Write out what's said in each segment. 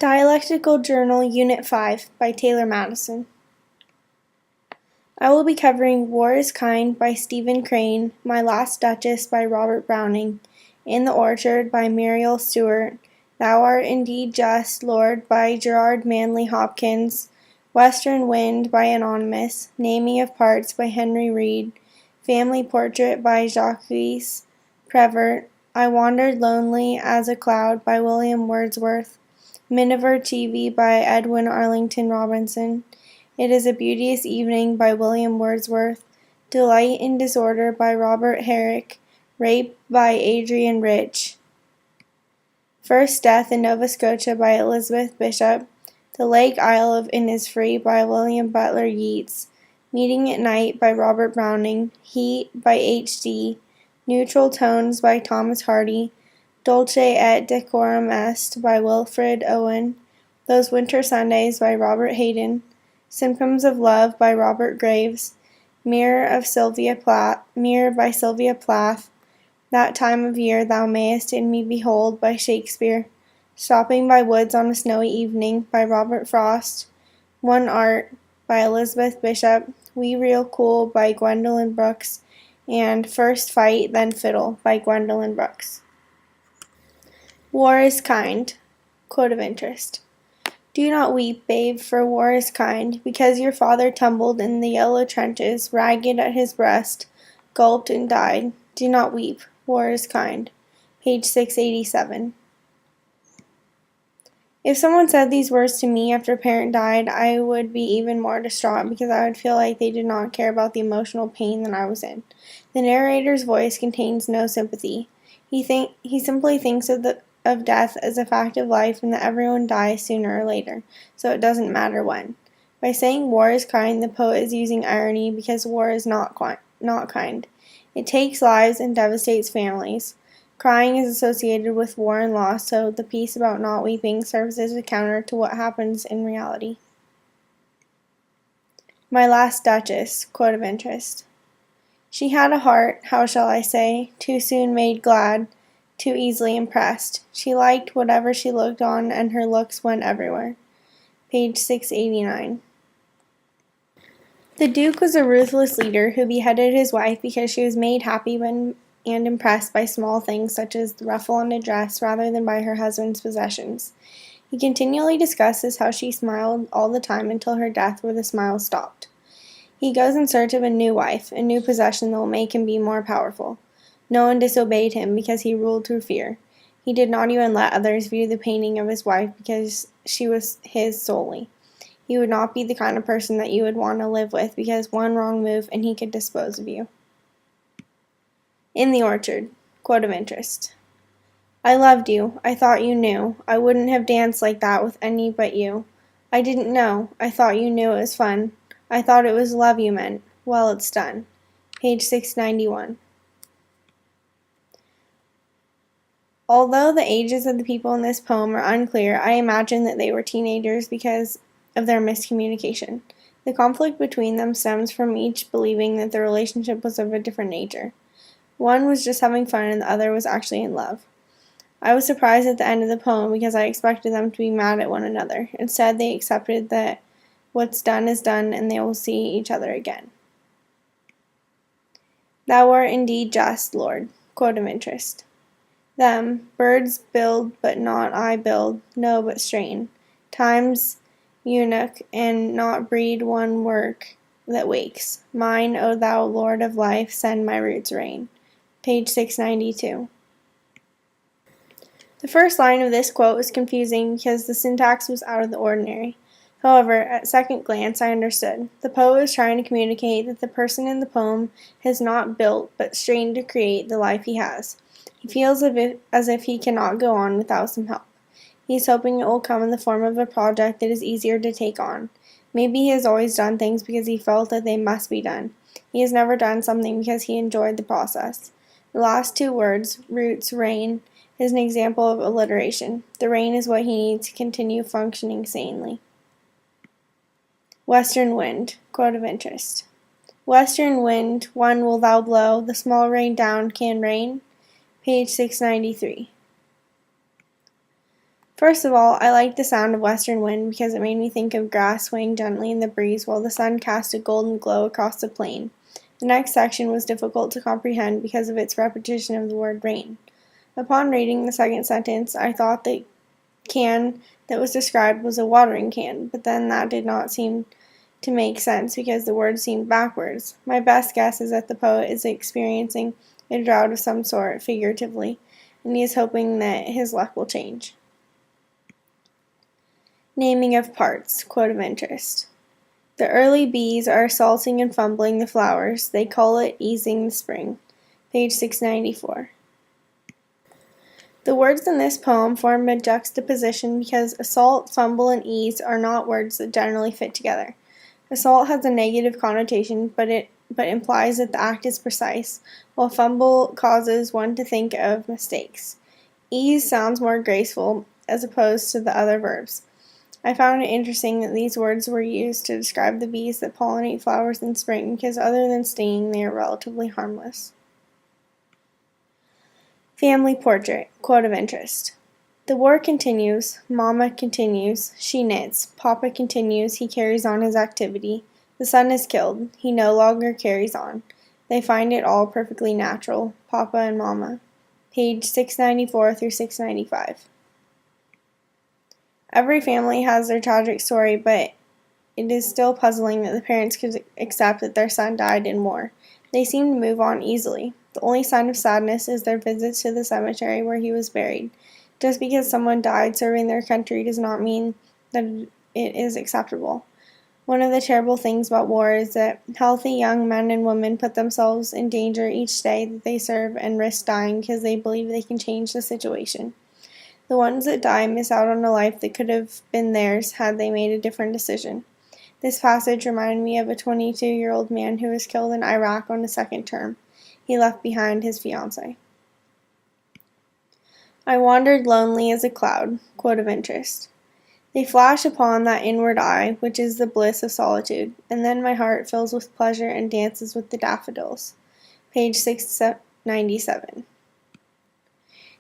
Dialectical Journal, Unit 5 by Taylor Madison. I will be covering War is Kind by Stephen Crane, My Last Duchess by Robert Browning, In the Orchard by Muriel Stewart, Thou Art Indeed Just, Lord by Gerard Manley Hopkins, Western Wind by Anonymous, Naming of Parts by Henry Reed, Family Portrait by Jacques Prévert, I Wandered Lonely as a Cloud by William Wordsworth, Miniver TV by Edwin Arlington Robinson, It is a Beauteous Evening by William Wordsworth, Delight in Disorder by Robert Herrick, Rape by Adrian Rich, First Death in Nova Scotia by Elizabeth Bishop, The Lake Isle of Innisfree by William Butler Yeats, Meeting at Night by Robert Browning, Heat by H.D., Neutral Tones by Thomas Hardy, Dulce et Decorum Est by Wilfred Owen, Those Winter Sundays by Robert Hayden, Symptoms of Love by Robert Graves, Mirror by Sylvia Plath, That Time of Year Thou Mayest in Me Behold by Shakespeare, Stopping by Woods on a Snowy Evening by Robert Frost, One Art by Elizabeth Bishop, We Real Cool by Gwendolyn Brooks, and First Fight, Then Fiddle by Gwendolyn Brooks. War is kind. Quote of interest. Do not weep, babe, for war is kind, because your father tumbled in the yellow trenches, ragged at his breast, gulped and died. Do not weep, war is kind. Page 687. If someone said these words to me after a parent died, I would be even more distraught because I would feel like they did not care about the emotional pain that I was in. The narrator's voice contains no sympathy. He simply thinks of death as a fact of life and that everyone dies sooner or later, so it doesn't matter when. By saying war is kind, the poet is using irony because war is not kind. It takes lives and devastates families. Crying is associated with war and loss, so the piece about not weeping serves as a counter to what happens in reality. My Last Duchess, quote of interest. She had a heart, how shall I say, too soon made glad, too easily impressed. She liked whatever she looked on, and her looks went everywhere. Page 689. The Duke was a ruthless leader who beheaded his wife because she was made happy and impressed by small things such as the ruffle on a dress rather than by her husband's possessions. He continually discusses how she smiled all the time until her death where the smile stopped. He goes in search of a new wife, a new possession that will make him be more powerful. No one disobeyed him because he ruled through fear. He did not even let others view the painting of his wife because she was his solely. He would not be the kind of person that you would want to live with because one wrong move and he could dispose of you. In the Orchard, quote of interest. I loved you. I thought you knew. I wouldn't have danced like that with any but you. I didn't know. I thought you knew it was fun. I thought it was love you meant. Well, it's done. Page 691. Although the ages of the people in this poem are unclear, I imagine that they were teenagers because of their miscommunication. The conflict between them stems from each believing that the relationship was of a different nature. One was just having fun and the other was actually in love. I was surprised at the end of the poem because I expected them to be mad at one another. Instead, they accepted that what's done is done and they will see each other again. Thou art indeed just, Lord. Quote of interest. Them, birds build, but not I build, no but strain. Time's eunuch, and not breed one work that wakes. Mine, O thou Lord of life, send my roots rain. Page 692. The first line of this quote was confusing because the syntax was out of the ordinary. However, at second glance, I understood. The poet was trying to communicate that the person in the poem has not built, but strained to create the life he has. He feels as if he cannot go on without some help. He is hoping it will come in the form of a project that is easier to take on. Maybe he has always done things because he felt that they must be done. He has never done something because he enjoyed the process. The last two words, roots, rain, is an example of alliteration. The rain is what he needs to continue functioning sanely. Western Wind, quote of interest. Western wind, one will thou blow, the small rain down can rain. Page 693. First of all, I liked the sound of western wind because it made me think of grass swaying gently in the breeze while the sun cast a golden glow across the plain. The next section was difficult to comprehend because of its repetition of the word rain. Upon reading the second sentence, I thought the can that was described was a watering can, but then that did not seem to make sense because the words seemed backwards. My best guess is that the poet is experiencing a drought of some sort, figuratively, and he is hoping that his luck will change. Naming of parts. Quote of interest. The early bees are assaulting and fumbling the flowers. They call it easing the spring. Page 694. The words in this poem form a juxtaposition because assault, fumble, and ease are not words that generally fit together. Assault has a negative connotation, but implies that the act is precise, while fumble causes one to think of mistakes. Ease sounds more graceful as opposed to the other verbs. I found it interesting that these words were used to describe the bees that pollinate flowers in spring because other than stinging, they are relatively harmless. Family portrait. Quote of interest. The war continues. Mama continues. She knits. Papa continues. He carries on his activity. The son is killed. He no longer carries on. They find it all perfectly natural. Papa and Mama. Page 694 through 695. Every family has their tragic story, but it is still puzzling that the parents could accept that their son died in war. They seem to move on easily. The only sign of sadness is their visits to the cemetery where he was buried. Just because someone died serving their country does not mean that it is acceptable. One of the terrible things about war is that healthy young men and women put themselves in danger each day that they serve and risk dying because they believe they can change the situation. The ones that die miss out on a life that could have been theirs had they made a different decision. This passage reminded me of a 22-year-old man who was killed in Iraq on a second term. He left behind his fiancée. I wandered lonely as a cloud. Quote of interest. They flash upon that inward eye, which is the bliss of solitude, and then my heart fills with pleasure and dances with the daffodils. Page 697.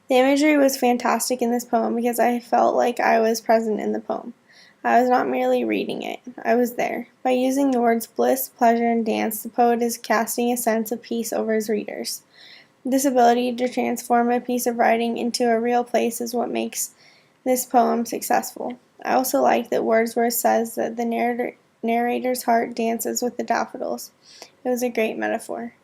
The imagery was fantastic in this poem because I felt like I was present in the poem. I was not merely reading it, I was there. By using the words bliss, pleasure, and dance, the poet is casting a sense of peace over his readers. This ability to transform a piece of writing into a real place is what makes this poem successful. I also like that Wordsworth says that the narrator's heart dances with the daffodils. It was a great metaphor.